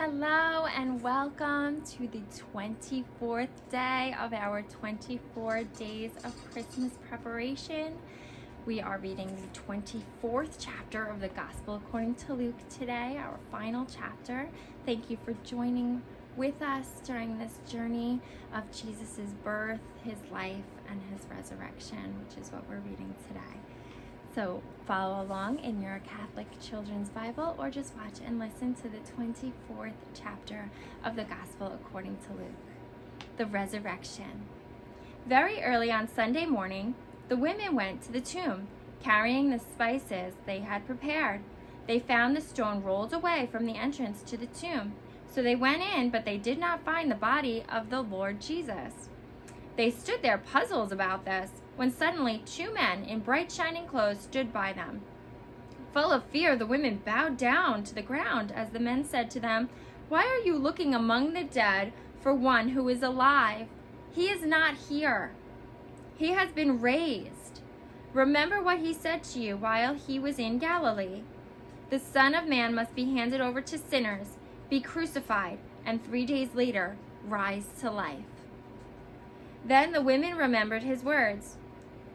Hello and welcome to the 24th day of our 24 days of Christmas preparation. We are reading the 24th chapter of the Gospel according to Luke today, our final chapter. Thank you for joining with us during this journey of Jesus' birth, his life, and his resurrection, which is what we're reading today. So follow along in your Catholic Children's Bible or just watch and listen to the 24th chapter of the Gospel according to Luke. The Resurrection. Very early on Sunday morning, the women went to the tomb, carrying the spices they had prepared. They found the stone rolled away from the entrance to the tomb. So they went in, but they did not find the body of the Lord Jesus. They stood there puzzled about this, when suddenly 2 men in bright shining clothes stood by them. Full of fear, the women bowed down to the ground as the men said to them, "Why are you looking among the dead for one who is alive? He is not here. He has been raised. Remember what he said to you while he was in Galilee. The Son of Man must be handed over to sinners, be crucified, and 3 days later rise to life." Then the women remembered his words,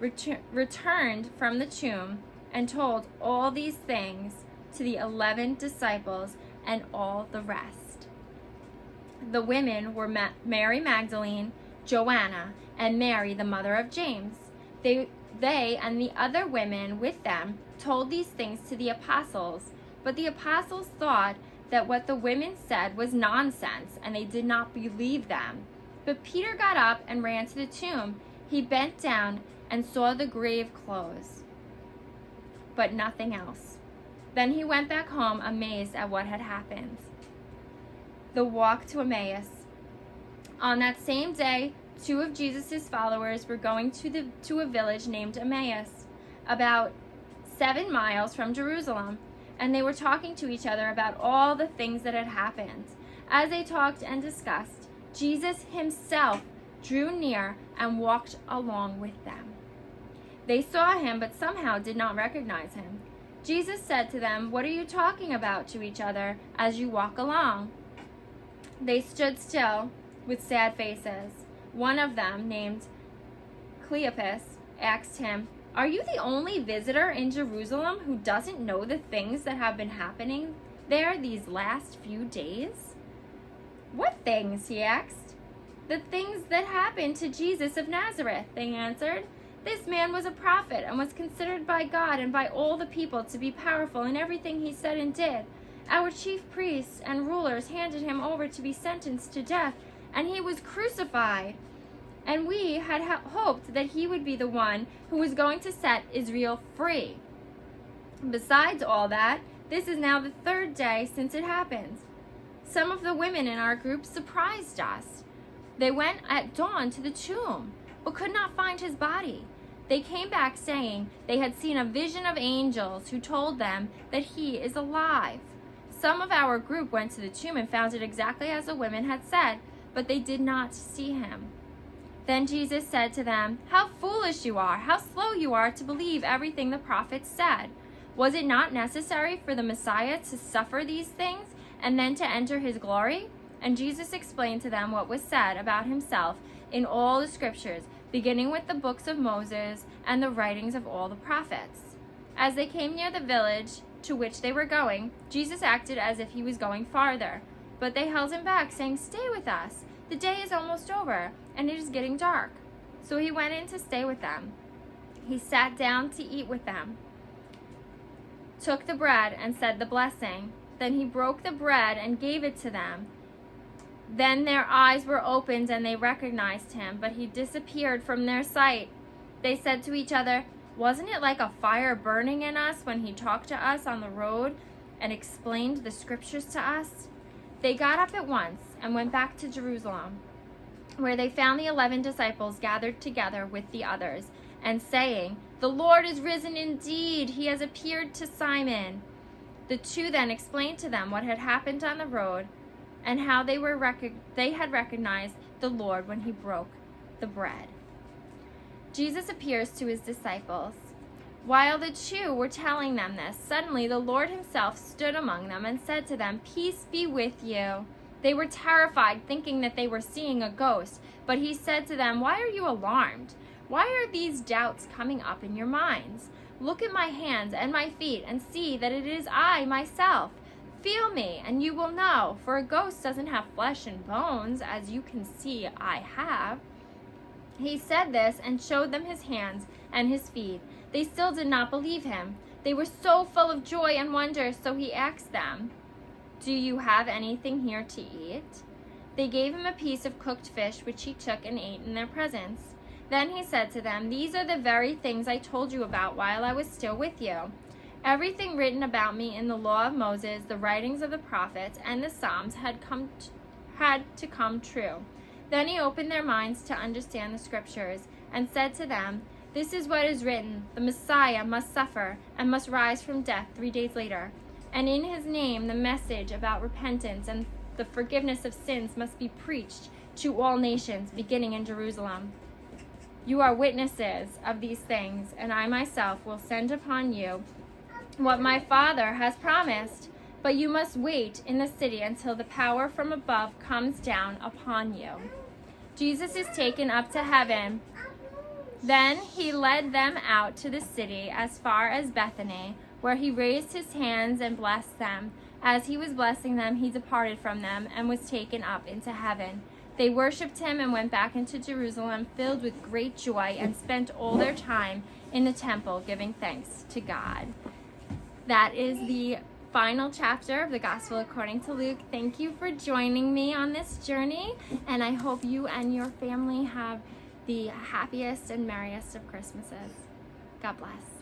returned from the tomb, and told all these things to the 11 disciples and all the rest. The women were Mary Magdalene, Joanna, and Mary, the mother of James. They and the other women with them told these things to the apostles, but the apostles thought that what the women said was nonsense, and they did not believe them. But Peter got up and ran to the tomb. He bent down and saw the grave closed, but nothing else. Then he went back home, amazed at what had happened. The walk to Emmaus. On that same day, 2 of Jesus' followers were going to a village named Emmaus, about 7 miles from Jerusalem, and they were talking to each other about all the things that had happened. As they talked and discussed, Jesus himself drew near and walked along with them. They saw him, but somehow did not recognize him. Jesus said to them, "What are you talking about to each other as you walk along?" They stood still with sad faces. One of them, named Cleopas, asked him, "Are you the only visitor in Jerusalem who doesn't know the things that have been happening there these last few days?" "What things?" he asked. "The things that happened to Jesus of Nazareth," they answered. "This man was a prophet and was considered by God and by all the people to be powerful in everything he said and did. Our chief priests and rulers handed him over to be sentenced to death, and he was crucified. And we had hoped that he would be the one who was going to set Israel free. Besides all that, this is now the 3rd day since it happened. Some of the women in our group surprised us. They went at dawn to the tomb, but could not find his body. They came back saying they had seen a vision of angels who told them that he is alive. Some of our group went to the tomb and found it exactly as the women had said, but they did not see him." Then Jesus said to them, "How foolish you are! How slow you are to believe everything the prophets said! Was it not necessary for the Messiah to suffer these things and then to enter his glory?" And Jesus explained to them what was said about himself in all the scriptures, beginning with the books of Moses and the writings of all the prophets. As they came near the village to which they were going, Jesus acted as if he was going farther, but they held him back, saying, "Stay with us. The day is almost over, and it is getting dark." So he went in to stay with them. He sat down to eat with them, took the bread and said the blessing. Then he broke the bread and gave it to them. Then their eyes were opened and they recognized him, but he disappeared from their sight. They said to each other, "Wasn't it like a fire burning in us when he talked to us on the road and explained the scriptures to us?" They got up at once and went back to Jerusalem, where they found the 11 disciples gathered together with the others, and saying, "The Lord is risen indeed. He has appeared to Simon." The 2 then explained to them what had happened on the road and how they had recognized the Lord when he broke the bread. Jesus appears to his disciples. While the two were telling them this, suddenly the Lord himself stood among them and said to them, "Peace be with you." They were terrified, thinking that they were seeing a ghost. But he said to them, "Why are you alarmed? Why are these doubts coming up in your minds? Look at my hands and my feet and see that it is I myself. Feel me, and you will know, for a ghost doesn't have flesh and bones, as you can see I have." He said this and showed them his hands and his feet. They still did not believe him. They were so full of joy and wonder, so he asked them, "Do you have anything here to eat?" They gave him a piece of cooked fish, which he took and ate in their presence. Then he said to them, "These are the very things I told you about while I was still with you. Everything written about me in the law of Moses, the writings of the prophets, and the Psalms had to come true." Then he opened their minds to understand the scriptures and said to them, "This is what is written, the Messiah must suffer and must rise from death 3 days later. And in his name the message about repentance and the forgiveness of sins must be preached to all nations, beginning in Jerusalem. You are witnesses of these things, and I myself will send upon you what my Father has promised. But you must wait in the city until the power from above comes down upon you." Jesus is taken up to heaven. Then he led them out to the city as far as Bethany, where he raised his hands and blessed them. As he was blessing them, he departed from them and was taken up into heaven. They worshipped him and went back into Jerusalem, filled with great joy, and spent all their time in the temple giving thanks to God. That is the final chapter of the Gospel according to Luke. Thank you for joining me on this journey, and I hope you and your family have the happiest and merriest of Christmases. God bless.